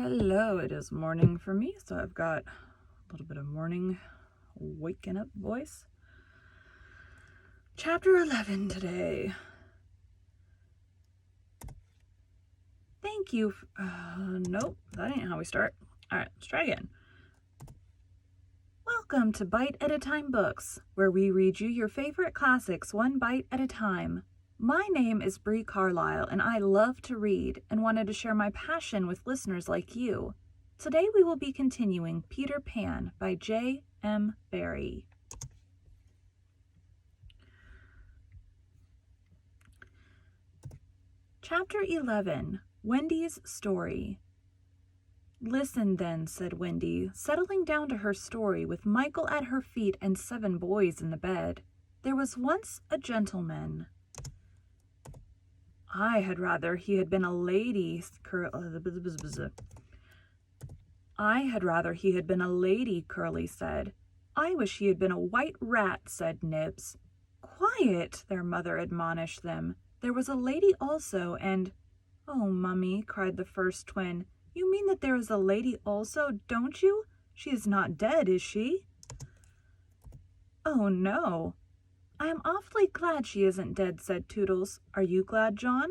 Hello, it is morning for me, so I've got a little bit of morning waking up voice. Chapter 11 today. Thank you. Nope, that ain't how we start. All right, let's try again. Welcome to Bite at a Time Books, where we read you your favorite classics one bite at a time. My name is Bree Carlile, and I love to read and wanted to share my passion with listeners like you. Today we will be continuing Peter Pan by J.M. Barrie. Chapter 11, Wendy's Story. Listen then, said Wendy, settling down to her story with Michael at her feet and 7 boys in the bed. There was once a gentleman. I had rather he had been a lady, Curly said. I wish he had been a white rat, said Nibs. Quiet, their mother admonished them. There was a lady also, and... Oh, Mummy, cried the first twin. You mean that there is a lady also, don't you? She is not dead, is she? Oh, no. I am awfully glad she isn't dead, said Toodles. Are you glad, John?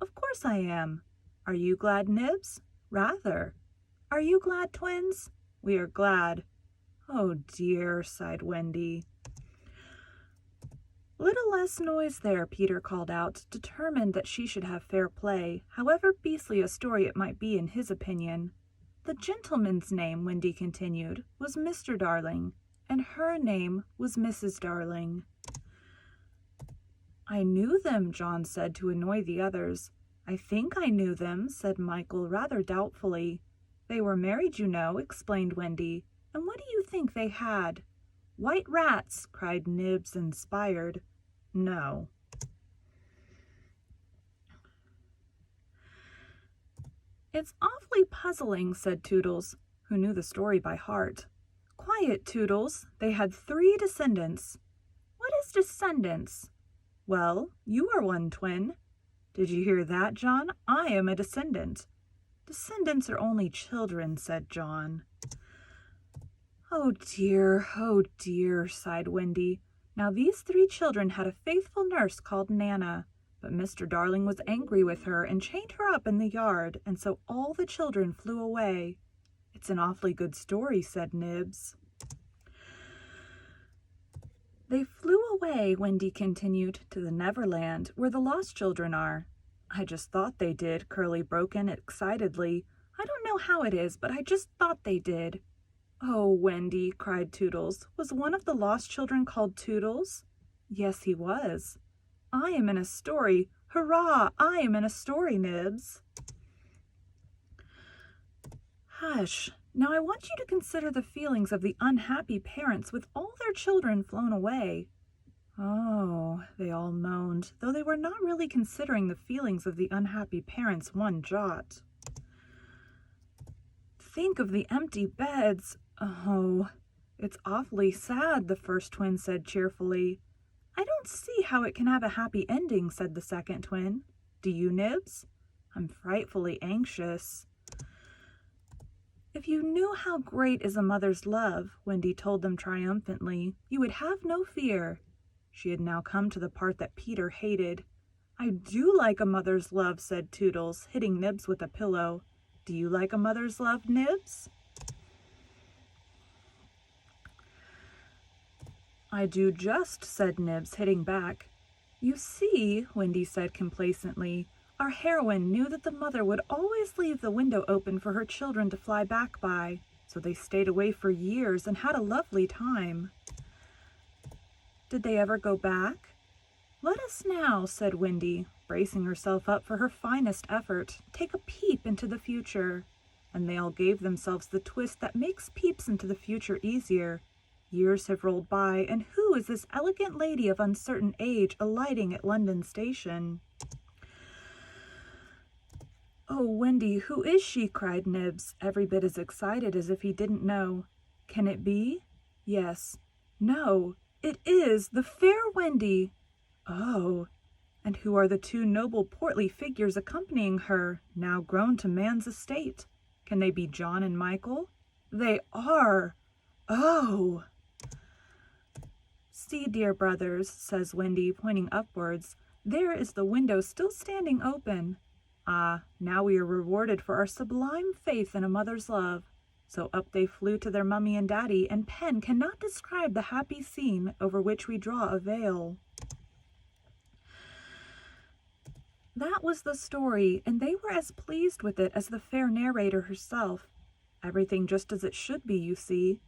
Of course I am. Are you glad, Nibs? Rather. Are you glad, twins? We are glad. Oh, dear, sighed Wendy. Little less noise there, Peter called out, determined that she should have fair play, however beastly a story it might be in his opinion. The gentleman's name, Wendy continued, was Mr. Darling, and her name was Mrs. Darling. I knew them, John said to annoy the others. I think I knew them, said Michael rather doubtfully. They were married, you know, explained Wendy. And what do you think they had? White rats, cried Nibs, inspired. No. It's awfully puzzling, said Toodles, who knew the story by heart. Quiet, Toodles. They had 3 descendants. What is descendants? Well, you are one, twin. Did you hear that, John? I am a descendant. Descendants are only children, said John. Oh, dear, sighed Wendy. Now these 3 children had a faithful nurse called Nana, but Mr. Darling was angry with her and chained her up in the yard, and so all the children flew away. It's an awfully good story, said Nibs. They flew away, Wendy continued, to the Neverland, where the lost children are. I just thought they did, Curly broke in excitedly. I don't know how it is, but I just thought they did. Oh, Wendy, cried Toodles. Was one of the lost children called Toodles? Yes, he was. I am in a story. Hurrah! I am in a story, Nibs. Hush. Now I want you to consider the feelings of the unhappy parents with all their children flown away. Oh, they all moaned, though they were not really considering the feelings of the unhappy parents one jot. Think of the empty beds. Oh, it's awfully sad, the first twin said cheerfully. I don't see how it can have a happy ending, said the second twin. Do you, Nibs? I'm frightfully anxious. If you knew how great is a mother's love, Wendy told them triumphantly, you would have no fear. She had now come to the part that Peter hated. I do like a mother's love, said Toodles, hitting Nibs with a pillow. Do you like a mother's love, Nibs? I do just, said Nibs, hitting back. You see, Wendy said complacently, our heroine knew that the mother would always leave the window open for her children to fly back by, so they stayed away for years and had a lovely time. Did they ever go back? Let us now, said Wendy, bracing herself up for her finest effort, take a peep into the future. And they all gave themselves the twist that makes peeps into the future easier. Years have rolled by, and who is this elegant lady of uncertain age alighting at London Station? Oh, Wendy, who is she? Cried Nibs, every bit as excited as if he didn't know. Can it be? Yes. No, it is the fair Wendy. Oh, and who are the 2 noble portly figures accompanying her, now grown to man's estate? Can they be John and Michael? They are! Oh! See, dear brothers, says Wendy, pointing upwards, there is the window still standing open. Ah, now we are rewarded for our sublime faith in a mother's love. So up they flew to their mummy and daddy, and pen cannot describe the happy scene over which we draw a veil. That was the story, and they were as pleased with it as the fair narrator herself. Everything just as it should be, you see.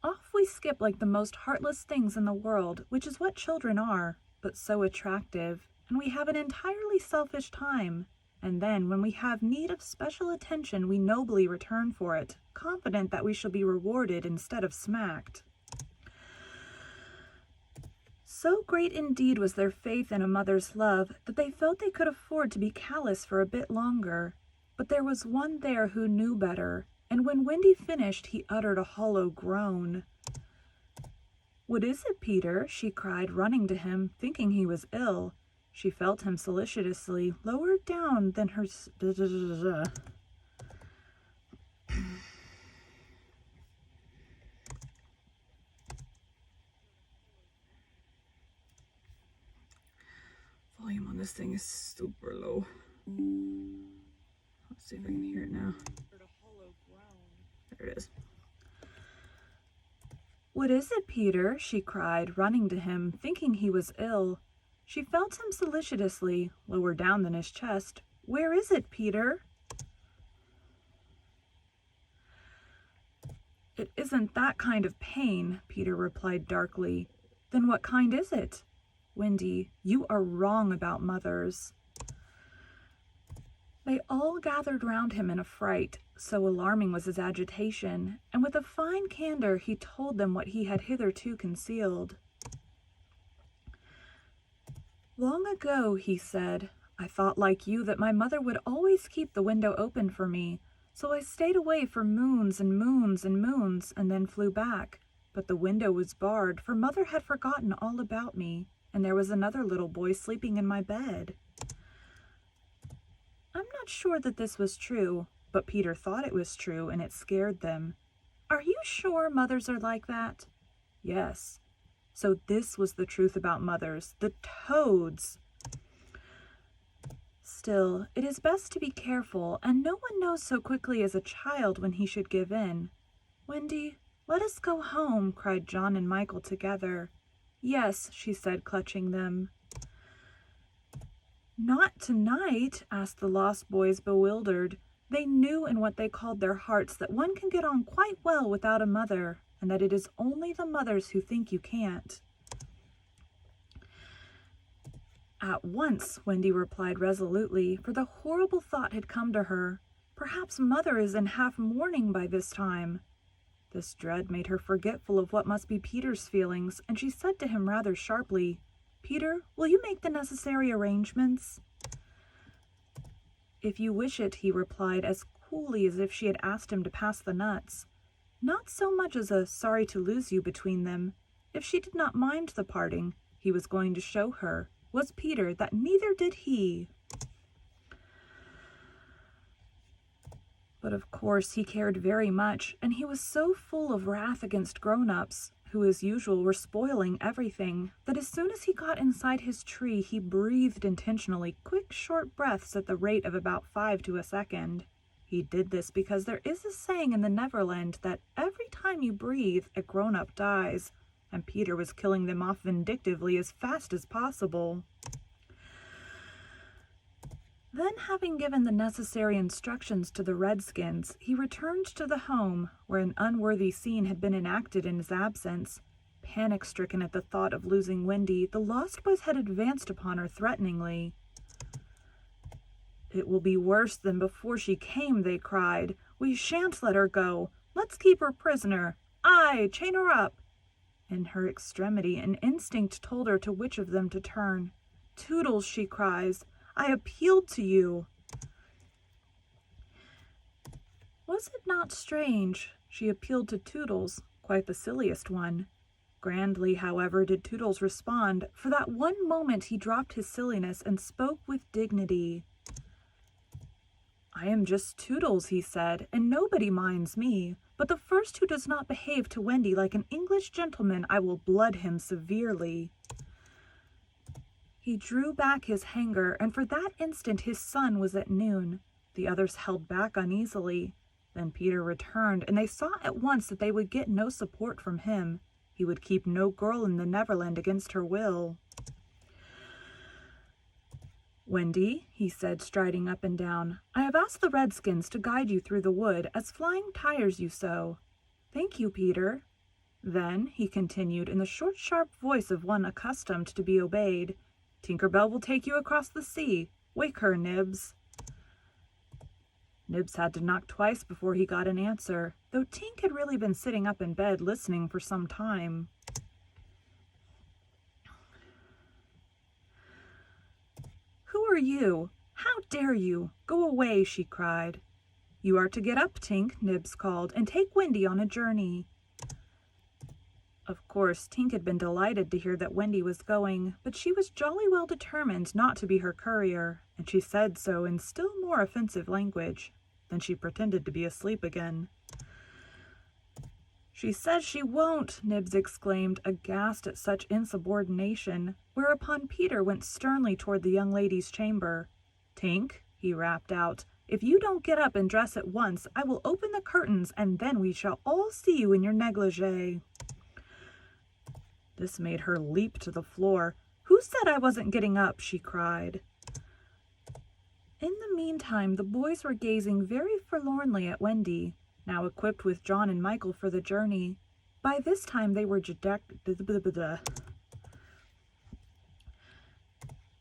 Off we skip like the most heartless things in the world, which is what children are, but so attractive, and we have an entirely selfish time. And then, when we have need of special attention, we nobly return for it, confident that we shall be rewarded instead of smacked. So great indeed was their faith in a mother's love that they felt they could afford to be callous for a bit longer. But there was one there who knew better, and when Wendy finished, he uttered a hollow groan. "What is it, Peter?" she cried, running to him, thinking he was ill. She felt him solicitously, lower down than her volume on this thing is super low. Let's see if I can hear it now. There it is. "What is it, Peter?" she cried, running to him, thinking he was ill. She felt him solicitously, lower down than his chest. "Where is it, Peter?" "It isn't that kind of pain," Peter replied darkly. "Then what kind is it?" "Wendy, you are wrong about mothers." They all gathered round him in a fright, so alarming was his agitation, and with a fine candor he told them what he had hitherto concealed. "Long ago," he said, "I thought like you that my mother would always keep the window open for me, so I stayed away for moons and moons and moons, and then flew back. But the window was barred, for mother had forgotten all about me, and there was another little boy sleeping in my bed." I'm not sure that this was true, but Peter thought it was true, and it scared them. "Are you sure mothers are like that?" "Yes." So this was the truth about mothers, the toads! Still, it is best to be careful, and no one knows so quickly as a child when he should give in. "Wendy, let us go home," cried John and Michael together. "Yes," she said, clutching them. "Not tonight?" asked the lost boys, bewildered. They knew in what they called their hearts that one can get on quite well without a mother, and that it is only the mothers who think you can't. "At once," Wendy replied resolutely, for the horrible thought had come to her. Perhaps mother is in half mourning by this time. This dread made her forgetful of what must be Peter's feelings, and she said to him rather sharply, "Peter, will you make the necessary arrangements?" "If you wish it," he replied, as coolly as if she had asked him to pass the nuts. Not so much as a "sorry to lose you" between them. If she did not mind the parting, he was going to show her, was Peter, that neither did he. But of course he cared very much, and he was so full of wrath against grown-ups, who as usual were spoiling everything, that as soon as he got inside his tree he breathed intentionally quick, short breaths at the rate of about 5 to a second. He did this because there is a saying in the Neverland that every time you breathe, a grown-up dies, and Peter was killing them off vindictively as fast as possible. Then, having given the necessary instructions to the Redskins, he returned to the home, where an unworthy scene had been enacted in his absence. Panic-stricken at the thought of losing Wendy, the Lost Boys had advanced upon her threateningly. "It will be worse than before she came," they cried. "We shan't let her go. Let's keep her prisoner. Aye, chain her up." In her extremity, an instinct told her to which of them to turn. "Toodles," she cries, "I appealed to you." Was it not strange? She appealed to Toodles, quite the silliest one. Grandly, however, did Toodles respond. For that one moment he dropped his silliness and spoke with dignity. I am just Toodles, he said, and nobody minds me. But the first who does not behave to Wendy like an English gentleman, I will blood him severely. He drew back his hanger, and for that instant his sun was at noon. The others held back uneasily. Then Peter returned, and they saw at once that they would get no support from him. He would keep no girl in the Neverland against her will. Wendy, he said, striding up and down, I have asked the redskins to guide you through the wood, as flying tires you so. Thank you, Peter. Then, he continued, in the short, sharp voice of one accustomed to be obeyed, Tinker Bell will take you across the sea. Wake her, Nibs. Nibs had to knock twice before he got an answer, though Tink had really been sitting up in bed listening for some time. Who are you? How dare you? Go away, she cried. You are to get up, Tink, Nibs called, and take Wendy on a journey. Of course, Tink had been delighted to hear that Wendy was going, but she was jolly well determined not to be her courier, and she said so in still more offensive language. Then she pretended to be asleep again. She says she won't, Nibs exclaimed, aghast at such insubordination, whereupon Peter went sternly toward the young lady's chamber. Tink, he rapped out, if you don't get up and dress at once, I will open the curtains, and then we shall all see you in your negligee. This made her leap to the floor. Who said I wasn't getting up? She cried. In the meantime, the boys were gazing very forlornly at Wendy, now equipped with John and Michael for the journey. By this time they were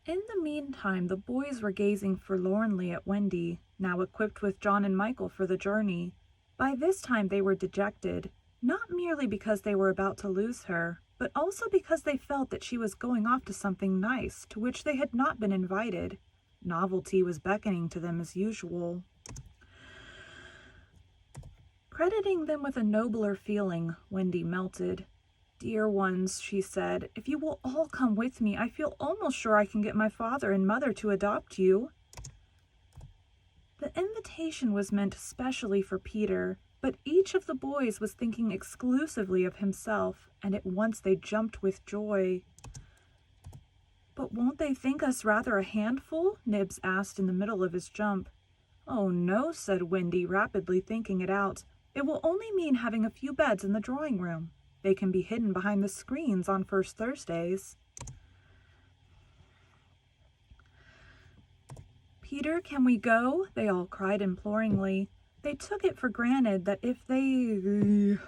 In the meantime, the boys were gazing forlornly at Wendy, now equipped with John and Michael for the journey. By this time they were dejected, not merely because they were about to lose her, but also because they felt that she was going off to something nice, to which they had not been invited. Novelty was beckoning to them as usual. Crediting them with a nobler feeling, Wendy melted. Dear ones, she said, if you will all come with me, I feel almost sure I can get my father and mother to adopt you. The invitation was meant specially for Peter, but each of the boys was thinking exclusively of himself, and at once they jumped with joy. But won't they think us rather a handful? Nibs asked in the middle of his jump. Oh no, said Wendy, rapidly thinking it out. It will only mean having a few beds in the drawing room. They can be hidden behind the screens on First Thursdays. Peter, can we go? They all cried imploringly. They took it for granted that if they...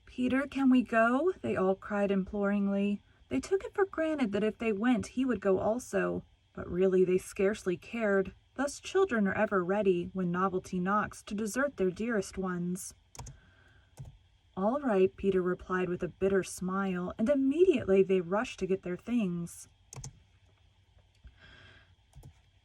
Peter, can we go? They all cried imploringly. They took it for granted that if they went, he would go also. But really they scarcely cared. Thus children are ever ready, when novelty knocks, to desert their dearest ones. All right, Peter replied with a bitter smile, and immediately they rushed to get their things.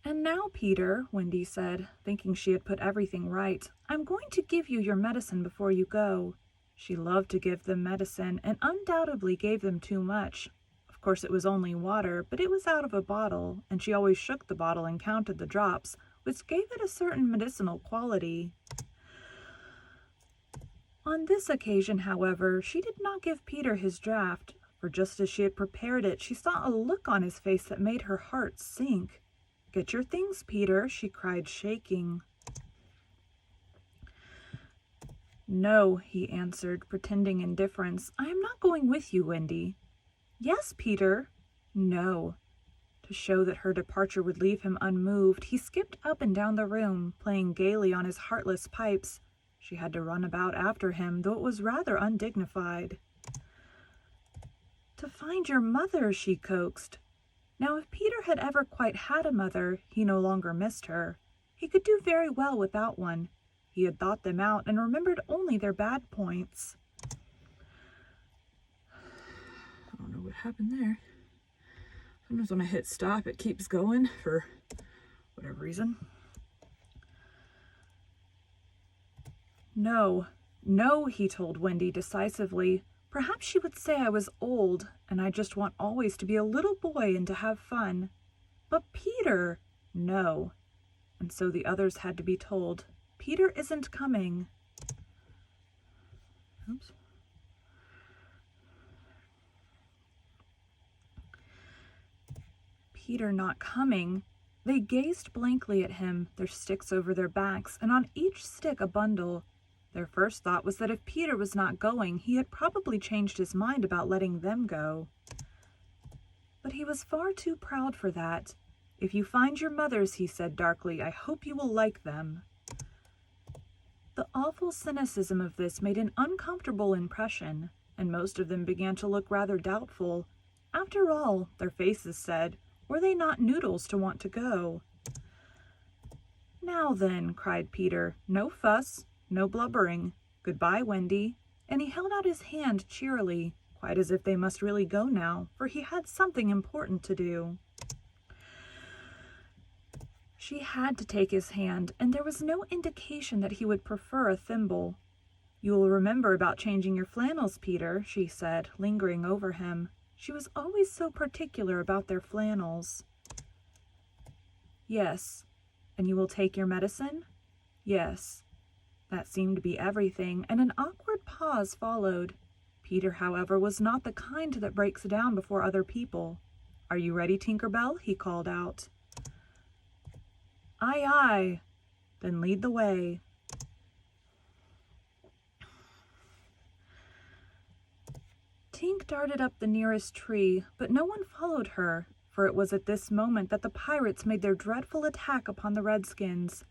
And now, Peter, Wendy said, thinking she had put everything right, I'm going to give you your medicine before you go. She loved to give them medicine, and undoubtedly gave them too much. Of course, it was only water, but it was out of a bottle, and she always shook the bottle and counted the drops, which gave it a certain medicinal quality. On this occasion, however, she did not give Peter his draught, for just as she had prepared it, she saw a look on his face that made her heart sink. Get your things, Peter, she cried, shaking. No, he answered, pretending indifference. I am not going with you, Wendy. Yes, Peter. No. To show that her departure would leave him unmoved, he skipped up and down the room, playing gaily on his heartless pipes. She had to run about after him, though it was rather undignified. To find your mother, she coaxed. Now, if Peter had ever quite had a mother, he no longer missed her. He could do very well without one. He had thought them out and remembered only their bad points. I don't know what happened there. Sometimes when I hit stop, it keeps going for whatever reason. No, no, he told Wendy decisively. Perhaps she would say I was old, and I just want always to be a little boy and to have fun. But Peter, No. And so the others had to be told, Peter isn't coming. Oops. Peter not coming? They gazed blankly at him, their sticks over their backs, and on each stick a bundle. Their first thought was that if Peter was not going, he had probably changed his mind about letting them go. But he was far too proud for that. If you find your mothers, he said darkly, I hope you will like them. The awful cynicism of this made an uncomfortable impression, and most of them began to look rather doubtful. After all, their faces said, were they not noodles to want to go? Now then, cried Peter, no fuss, no blubbering. Goodbye, Wendy. And he held out his hand cheerily, quite as if they must really go now, for he had something important to do. She had to take his hand, and there was no indication that he would prefer a thimble. You will remember about changing your flannels, Peter, she said, lingering over him. She was always so particular about their flannels. Yes. And you will take your medicine? Yes. That seemed to be everything, and an awkward pause followed. Peter, however, was not the kind that breaks down before other people. Are you ready, Tinker Bell? He called out. Aye, aye. Then lead the way. Tink darted up the nearest tree, but no one followed her, for it was at this moment that the pirates made their dreadful attack upon the redskins.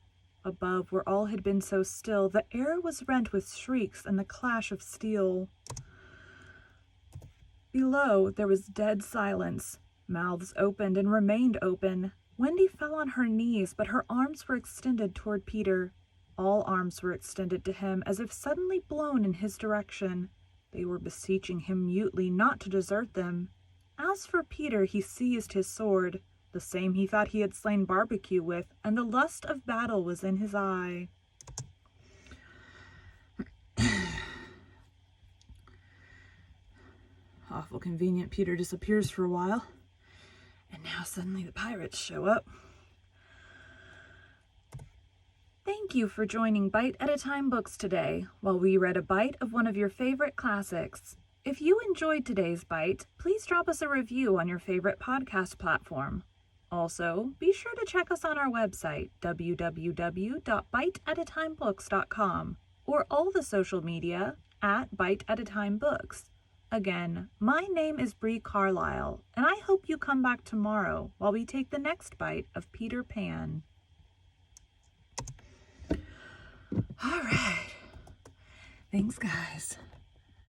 Above, where all had been so still, the air was rent with shrieks and the clash of steel. Below, there was dead silence. Mouths opened and remained open. Wendy fell on her knees, but her arms were extended toward Peter. All arms were extended to him, as if suddenly blown in his direction. They were beseeching him mutely not to desert them. As for Peter, he seized his sword, the same he thought he had slain Barbecue with, and the lust of battle was in his eye. Awful convenient. Peter disappears for a while, and now suddenly the pirates show up. Thank you for joining Bite at a Time Books today, while we read a bite of one of your favorite classics. If you enjoyed today's bite, please drop us a review on your favorite podcast platform. Also, be sure to check us on our website, www.biteatatimebooks.com, or all the social media at Bite at a Time Books. Again, my name is Bree Carlile, and I hope you come back tomorrow while we take the next bite of Peter Pan. All right. Thanks, guys.